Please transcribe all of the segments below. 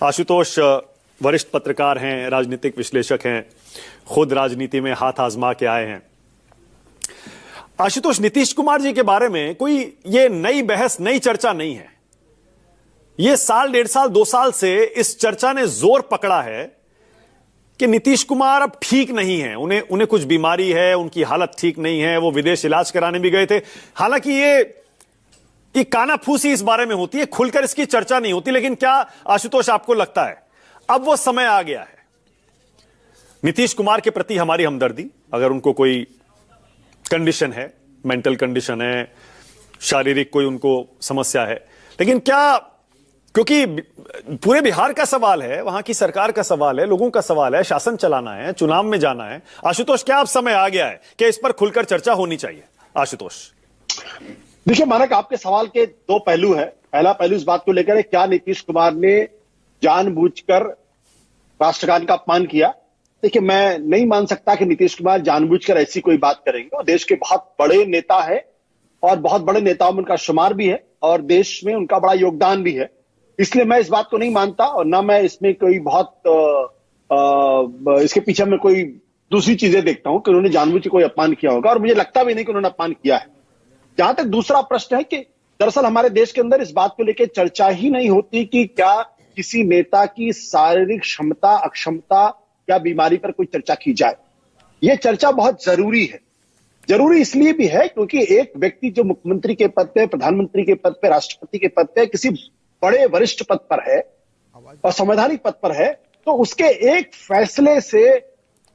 आशुतोष वरिष्ठ पत्रकार हैं, राजनीतिक विश्लेषक हैं, खुद राजनीति में हाथ आजमा के आए हैं। आशुतोष, नीतीश कुमार जी के बारे में कोई ये नई बहस, नई चर्चा नहीं है। ये साल, 1.5 साल, 2 साल से इस चर्चा ने जोर पकड़ा है कि नीतीश कुमार अब ठीक नहीं है, उन्हें कुछ बीमारी है, उनकी हालत ठीक नहीं है, वो विदेश इलाज कराने भी गए थे। हालांकि ये कानाफूसी इस बारे में होती है, खुलकर इसकी चर्चा नहीं होती। लेकिन क्या आशुतोष आपको लगता है अब वो समय आ गया है नीतीश कुमार के प्रति हमारी हमदर्दी, अगर उनको कोई कंडीशन है, मेंटल कंडीशन है, शारीरिक कोई उनको समस्या है, लेकिन क्या, क्योंकि पूरे बिहार का सवाल है, वहां की सरकार का सवाल है, लोगों का सवाल है, शासन चलाना है, चुनाव में जाना है। आशुतोष, क्या अब समय आ गया है कि इस पर खुलकर चर्चा होनी चाहिए? आशुतोष देखिए मानक, आपके सवाल के 2 पहलू है। पहला पहलू इस बात को लेकर है, क्या नीतीश कुमार ने जानबूझकर राष्ट्रगान का अपमान किया? देखिए, मैं नहीं मान सकता कि नीतीश कुमार जानबूझकर ऐसी कोई बात करेंगे। वो देश के बहुत बड़े नेता है और बहुत बड़े नेताओं में उनका शुमार भी है और देश में उनका बड़ा योगदान भी है। इसलिए मैं इस बात को नहीं मानता और ना मैं इसमें कोई बहुत इसके पीछे में कोई दूसरी चीजें देखता हूं कि उन्होंने जानबूझ के कोई अपमान किया होगा, और मुझे लगता भी नहीं कि उन्होंने अपमान किया है। जहां तक दूसरा प्रश्न है कि दरअसल हमारे देश के अंदर इस बात को लेकर चर्चा ही नहीं होती कि क्या किसी नेता की शारीरिक क्षमता, अक्षमता या बीमारी पर कोई चर्चा की जाए। यह चर्चा बहुत जरूरी है। जरूरी इसलिए भी है क्योंकि एक व्यक्ति जो मुख्यमंत्री के पद पे, प्रधानमंत्री के पद पे, राष्ट्रपति के पद पे, किसी बड़े वरिष्ठ पद पर है और संवैधानिक पद पर है, तो उसके एक फैसले से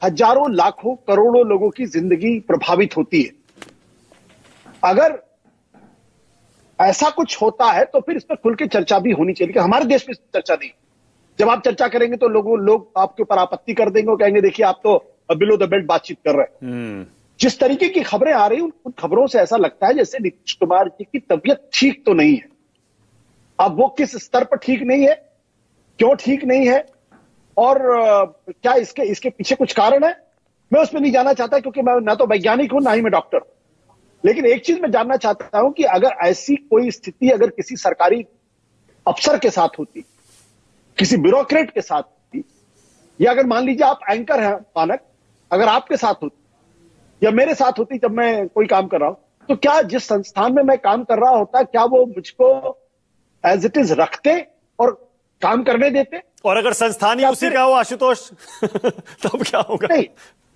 हजारों, लाखों, करोड़ों लोगों की जिंदगी प्रभावित होती है। अगर ऐसा कुछ होता है तो फिर इस पर खुल के चर्चा भी होनी चाहिए, लेकिन हमारे देश में चर्चा नहीं। जब आप चर्चा करेंगे तो लोग आपके ऊपर आपत्ति कर देंगे और कहेंगे देखिए आप तो बिलो द बेल्ट बातचीत कर रहे हैं। जिस तरीके की खबरें आ रही उन खबरों से ऐसा लगता है जैसे नीतीश कुमार जी की तबीयत ठीक तो नहीं है। अब वो किस स्तर पर ठीक नहीं है, क्यों ठीक नहीं है और क्या इसके पीछे कुछ कारण है, मैं उसमें नहीं जाना चाहता क्योंकि मैं ना तो वैज्ञानिक हूं ना ही मैं डॉक्टर हूं। लेकिन एक चीज मैं जानना चाहता हूं कि अगर ऐसी कोई स्थिति अगर किसी सरकारी अफसर के साथ होती, किसी ब्यूरोक्रेट के साथ होती, या अगर मान लीजिए आप एंकर हैं मानक, अगर आपके साथ होती या मेरे साथ होती जब मैं कोई काम कर रहा हूं, तो क्या जिस संस्थान में मैं काम कर रहा होता, क्या वो मुझको एज इट इज रखते और काम करने देते? और अगर संस्थान ही उसी का हो आशुतोष तब क्या होगा? नहीं,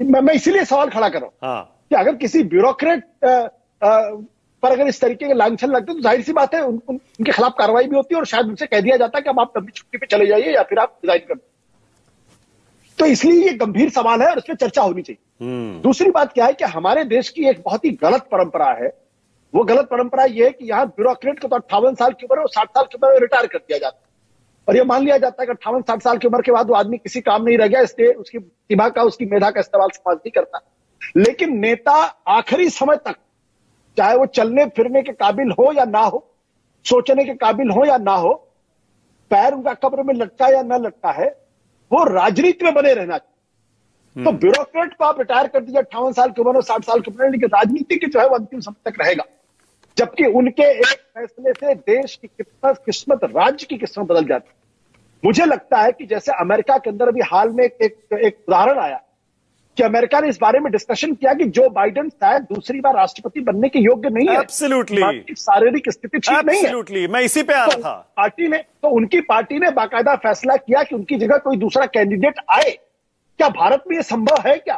मैं इसीलिए सवाल खड़ा कर रहा हूं। हाँ। कि अगर किसी ब्यूरोक्रेट पर अगर इस तरीके के लांछन लगते तो जाहिर सी बात है उनके खिलाफ कार्रवाई भी होती है और शायद उनसे कह दिया जाता है कि अब आप लंबी छुट्टी पे चले जाइए या फिर आप रिजाइन कर दो। तो इसलिए ये गंभीर सवाल है और इस पर चर्चा होनी चाहिए। दूसरी बात क्या है कि हमारे देश की एक बहुत ही गलत परंपरा है। वो गलत परंपरा ये है कि यहाँ ब्यूरोक्रेट को तो 58 साल की उम्र है, वो 60 साल की उम्र में रिटायर कर दिया जाता है और ये मान लिया जाता है कि 58-60 साल की उम्र के बाद वो आदमी किसी काम नहीं रह गया, इसलिए उसकी प्रतिभा का, उसकी मेधा का इस्तेमाल समाज नहीं करता। लेकिन नेता आखिरी समय तक, चाहे वो चलने फिरने के काबिल हो या ना हो, सोचने के काबिल हो या ना हो, पैर उनका कब्र में लटका या ना लटका है, वो राजनीति में बने रहना चाहिए। तो ब्यूरोक्रेट को आप रिटायर कर दीजिए 58 साल की उम्र और 60 साल की उम्र, लेकिन राजनीति की जो है वो अंतिम समय तक रहेगा। जबकि उनके एक फैसले से देश की किस्मत, राज्य की किस्मत बदल जाती है। मुझे लगता है कि जैसे अमेरिका के अंदर अभी हाल में एक उदाहरण आया कि अमेरिका ने इस बारे में डिस्कशन किया कि जो बाइडेन शायद दूसरी बार राष्ट्रपति बनने के योग्य नहीं है। एब्सोल्युटली। शारीरिक स्थिति ठीक नहीं है। एब्सोल्युटली, मैं इसी पे आ रहा था। उनकी पार्टी ने बाकायदा फैसला किया कि उनकी जगह कोई दूसरा कैंडिडेट आए। क्या भारत में यह संभव है? क्या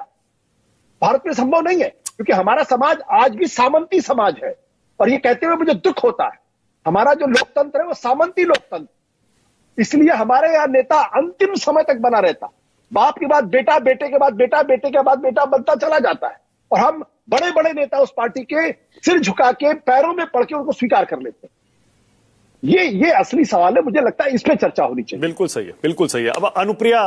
भारत में संभव नहीं है? क्योंकि हमारा समाज आज भी सामंती समाज है और ये कहते हुए मुझे दुख होता है, हमारा जो लोकतंत्र है वो सामंती लोकतंत्र। इसलिए हमारे यहाँ नेता अंतिम समय तक बना रहता, बाप के बाद बेटा, बेटे के बाद बेटा, बेटे के बाद बेटा बनता चला जाता है और हम बड़े बड़े नेता उस पार्टी के सिर झुका के पैरों में पड़ के उनको स्वीकार कर लेते हैं। ये असली सवाल है। मुझे लगता है इस पे चर्चा होनी चाहिए। बिल्कुल सही है, बिल्कुल सही है। अब अनुप्रिया